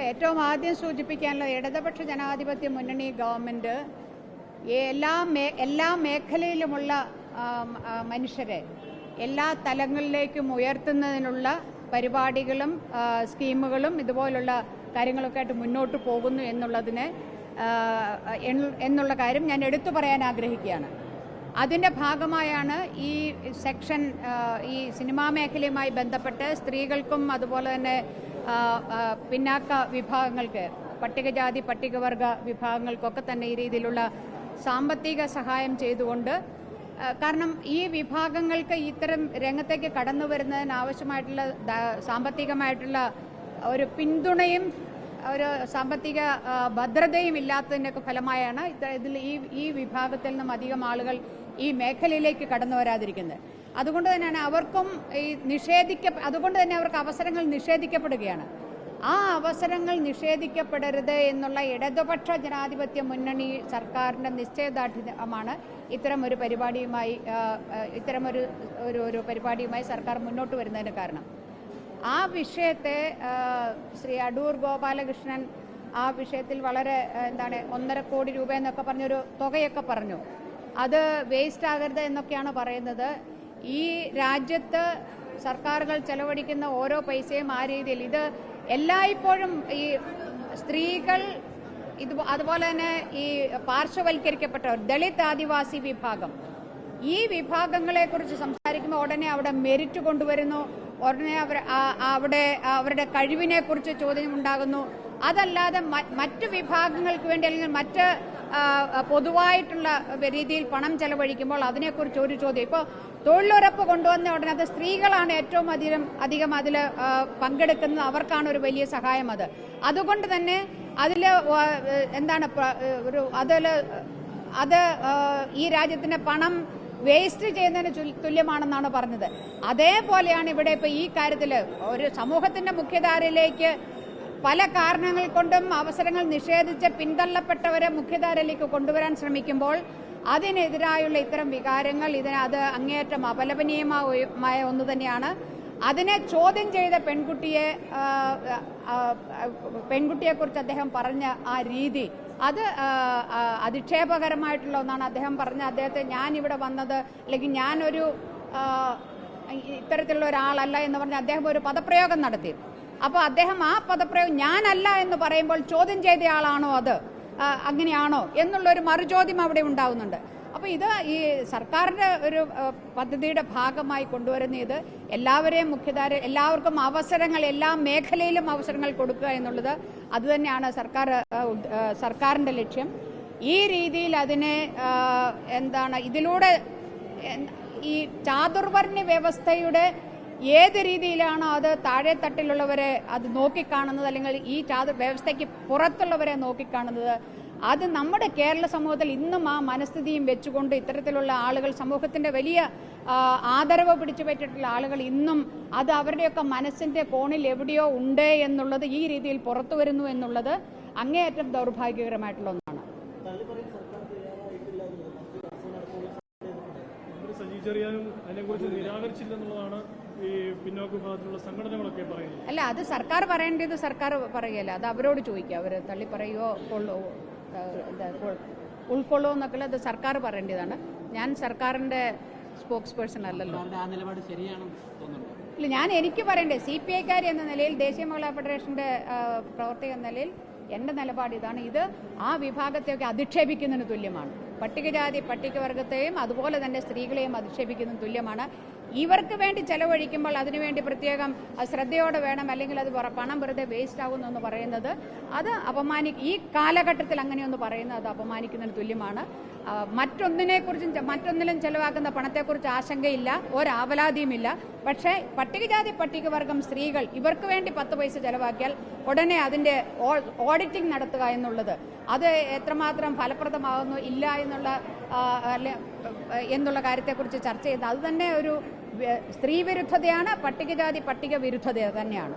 ഏറ്റവും ആദ്യം സൂചിപ്പിക്കാനുള്ള ഇടതുപക്ഷ ജനാധിപത്യ മുന്നണി ഗവൺമെൻറ് എല്ലാ മേഖലയിലുമുള്ള മനുഷ്യരെ എല്ലാ തലങ്ങളിലേക്കും ഉയർത്തുന്നതിനുള്ള പരിപാടികളും സ്കീമുകളും ഇതുപോലുള്ള കാര്യങ്ങളൊക്കെ ആയിട്ട് മുന്നോട്ട് പോകുന്നു എന്നുള്ള കാര്യം ഞാൻ എടുത്തു പറയാൻ ആഗ്രഹിക്കുകയാണ്. അതിൻ്റെ ഭാഗമായാണ് ഈ സെക്ഷൻ ഈ സിനിമാ മേഖലയുമായി ബന്ധപ്പെട്ട് സ്ത്രീകൾക്കും അതുപോലെ തന്നെ പിന്നാക്ക വിഭാഗങ്ങൾക്ക് പട്ടികജാതി പട്ടികവർഗ വിഭാഗങ്ങൾക്കൊക്കെ തന്നെ ഈ രീതിയിലുള്ള സാമ്പത്തിക സഹായം ചെയ്തുകൊണ്ട്, കാരണം ഈ വിഭാഗങ്ങൾക്ക് ഇത്തരം രംഗത്തേക്ക് കടന്നു വരുന്നതിന് ആവശ്യമായിട്ടുള്ള സാമ്പത്തികമായിട്ടുള്ള ഒരു പിന്തുണയും ഒരു സാമ്പത്തിക ഭദ്രതയും ഇല്ലാത്തതിൻ്റെയൊക്കെ ഫലമായാണ് ഈ വിഭാഗത്തിൽ നിന്നും അധികം ആളുകൾ ഈ മേഖലയിലേക്ക് കടന്നു വരാതിരിക്കുന്നത്. അതുകൊണ്ട് തന്നെയാണ് അവർക്കും അതുകൊണ്ട് തന്നെ അവർക്ക് അവസരങ്ങൾ നിഷേധിക്കപ്പെടുകയാണ്. ആ അവസരങ്ങൾ നിഷേധിക്കപ്പെടരുത് എന്നുള്ള ഇടതുപക്ഷ ജനാധിപത്യ മുന്നണി സർക്കാരിൻ്റെ നിശ്ചയദാർഢ്യമാണ് ഇത്തരമൊരു പരിപാടിയുമായി സർക്കാർ മുന്നോട്ട് വരുന്നതിന് കാരണം. ആ വിഷയത്തെ ശ്രീ അടൂർ ഗോപാലകൃഷ്ണൻ ആ വിഷയത്തിൽ വളരെ 1.5 കോടി രൂപ എന്നൊക്കെ പറഞ്ഞൊരു തുകയൊക്കെ പറഞ്ഞു. അത് വേസ്റ്റ് ആകരുത് എന്നൊക്കെയാണ് പറയുന്നത്. ഈ രാജ്യത്ത് സർക്കാരുകൾ ചെലവഴിക്കുന്ന ഓരോ പൈസയും ആ രീതിയിൽ ഇത് എല്ലായ്പ്പോഴും ഈ സ്ത്രീകൾ അതുപോലെ തന്നെ ഈ പാർശ്വവൽക്കരിക്കപ്പെട്ടവർ, ദളിത് ആദിവാസി വിഭാഗം, ഈ വിഭാഗങ്ങളെക്കുറിച്ച് സംസാരിക്കുമ്പോൾ ഉടനെ അവിടെ മെരിറ്റ് കൊണ്ടുവരുന്നു, ഉടനെ അവിടെ അവരുടെ കഴിവിനെ കുറിച്ച് ചോദ്യം ഉണ്ടാകുന്നു. അതല്ലാതെ മറ്റു വിഭാഗങ്ങൾക്ക് വേണ്ടി അല്ലെങ്കിൽ മറ്റ് പൊതുവായിട്ടുള്ള രീതിയിൽ പണം ചെലവഴിക്കുമ്പോൾ അതിനെക്കുറിച്ച് ഒരു ചോദ്യം. ഇപ്പോൾ തൊഴിലുറപ്പ് കൊണ്ടുവന്ന ഉടനെ അത് സ്ത്രീകളാണ് ഏറ്റവും അധികം അതിൽ പങ്കെടുക്കുന്നത്, അവർക്കാണ് ഒരു വലിയ സഹായം. അതുകൊണ്ട് തന്നെ അതിൽ അത് ഈ രാജ്യത്തിന്റെ പണം വേസ്റ്റ് ചെയ്യുന്നതിന് തുല്യമാണെന്നാണ് പറഞ്ഞത്. അതേപോലെയാണ് ഇവിടെ ഇപ്പോൾ ഈ കാര്യത്തിൽ ഒരു സമൂഹത്തിന്റെ മുഖ്യധാരയിലേക്ക് പല കാരണങ്ങൾ കൊണ്ടും അവസരങ്ങൾ നിഷേധിച്ച് പിന്തള്ളപ്പെട്ടവരെ മുഖ്യധാരയിലേക്ക് കൊണ്ടുവരാൻ ശ്രമിക്കുമ്പോൾ അതിനെതിരായുള്ള ഇത്തരം വികാരങ്ങൾ അത് അങ്ങേയറ്റം അപലപനീയമായ ഒന്ന് തന്നെയാണ്. അതിനെ ചോദ്യം ചെയ്ത പെൺകുട്ടിയെക്കുറിച്ച് അദ്ദേഹം പറഞ്ഞ ആ രീതി അത് അധിക്ഷേപകരമായിട്ടുള്ള ഒന്നാണ്. അദ്ദേഹം പറഞ്ഞ ഞാനിവിടെ വന്നത് അല്ലെങ്കിൽ ഞാനൊരു ഇത്തരത്തിലുള്ള ഒരാളല്ല എന്ന് പറഞ്ഞ് അദ്ദേഹം ഒരു പദപ്രയോഗം നടത്തി. അപ്പോൾ അദ്ദേഹം ആ പദപ്രയോഗം ഞാനല്ല എന്ന് പറയുമ്പോൾ ചോദ്യം ചെയ്തയാളാണോ അങ്ങനെയാണോ എന്നുള്ളൊരു മറുചോദ്യം അവിടെ ഉണ്ടാവുന്നുണ്ട്. അപ്പോൾ ഇത് ഈ സർക്കാരിൻ്റെ ഒരു പദ്ധതിയുടെ ഭാഗമായി കൊണ്ടുവരുന്ന ഇത് എല്ലാവരെയും എല്ലാവർക്കും അവസരങ്ങൾ, എല്ലാ മേഖലയിലും അവസരങ്ങൾ കൊടുക്കുക എന്നുള്ളത് അതുതന്നെയാണ് സർക്കാരിൻ്റെ ലക്ഷ്യം. ഈ രീതിയിൽ അതിനെ ഇതിലൂടെ ഈ ചാതുർവർണ്ണ വ്യവസ്ഥയുടെ ഏത് രീതിയിലാണോ അത് താഴെത്തട്ടിലുള്ളവരെ അത് നോക്കിക്കാണുന്നത്, അല്ലെങ്കിൽ ഈ വ്യവസ്ഥയ്ക്ക് പുറത്തുള്ളവരെ നോക്കിക്കാണുന്നത്, അത് നമ്മുടെ കേരള സമൂഹത്തിൽ ഇന്നും ആ മനസ്ഥിതിയും വെച്ചുകൊണ്ട് ഇത്തരത്തിലുള്ള ആളുകൾ, സമൂഹത്തിന്റെ വലിയ ആദരവ് പിടിച്ചു പറ്റിയിട്ടുള്ള ആളുകൾ ഇന്നും അത് അവരുടെയൊക്കെ മനസ്സിന്റെ കോണിൽ എവിടെയോ ഉണ്ട് എന്നുള്ളത് ഈ രീതിയിൽ പുറത്തു വരുന്നു എന്നുള്ളത് അങ്ങേയറ്റം ദൗർഭാഗ്യകരമായിട്ടുള്ള ഒന്നാണ്. അല്ല, അത് സർക്കാർ പറയേണ്ടത് സർക്കാർ പറയുകയല്ല, അത് അവരോട് ചോദിക്കുക. അവർ തള്ളി പറയുകയോ ഉൾക്കൊള്ളോ എന്നൊക്കെ അത് സർക്കാർ പറയേണ്ടതാണ്. ഞാൻ സർക്കാരിന്റെ സ്പോക്സ് പേഴ്സൺ അല്ലല്ലോ. ഇല്ല, എനിക്ക് പറയണ്ടേ CPI-ക്കാരി എന്ന നിലയിൽ, ദേശീയ മഹിളാ ഫെഡറേഷന്റെ പ്രവർത്തക എന്ന നിലയിൽ എൻ്റെ നിലപാട് ഇതാണ്. ഇത് ആ വിഭാഗത്തെയൊക്കെ അധിക്ഷേപിക്കുന്നതിന് തുല്യമാണ്. പട്ടികജാതി പട്ടികവർഗത്തെയും അതുപോലെ തന്നെ സ്ത്രീകളെയും അധിക്ഷേപിക്കുന്നതിന് തുല്യമാണ്. ഇവർക്ക് വേണ്ടി ചെലവഴിക്കുമ്പോൾ അതിനുവേണ്ടി പ്രത്യേകം ശ്രദ്ധയോടെ വേണം, അല്ലെങ്കിൽ അത് പണം വെറുതെ വേസ്റ്റ് ആകുന്നു എന്ന് പറയുന്നത് അത് ഈ കാലഘട്ടത്തിൽ അങ്ങനെയൊന്ന് പറയുന്നത് അത് അപമാനിക്കുന്നതിന് തുല്യമാണ്. മറ്റൊന്നിലും ചെലവാക്കുന്ന പണത്തെക്കുറിച്ച് ആശങ്കയില്ല, ഒരാവലാതിയുമില്ല. പക്ഷേ പട്ടികജാതി പട്ടികവർഗം സ്ത്രീകൾ ഇവർക്ക് വേണ്ടി 10 പൈസ ചെലവാക്കിയാൽ ഉടനെ അതിൻ്റെ ഓഡിറ്റിംഗ് നടത്തുക എന്നുള്ളത് അത് എത്രമാത്രം ഫലപ്രദമാകുന്നു ഇല്ല എന്നുള്ള കാര്യത്തെക്കുറിച്ച് ചർച്ച ചെയ്യുന്നത് അത് തന്നെ ഒരു സ്ത്രീ വിരുദ്ധതയാണ്, പട്ടികജാതി പട്ടിക വിരുദ്ധത തന്നെയാണ്.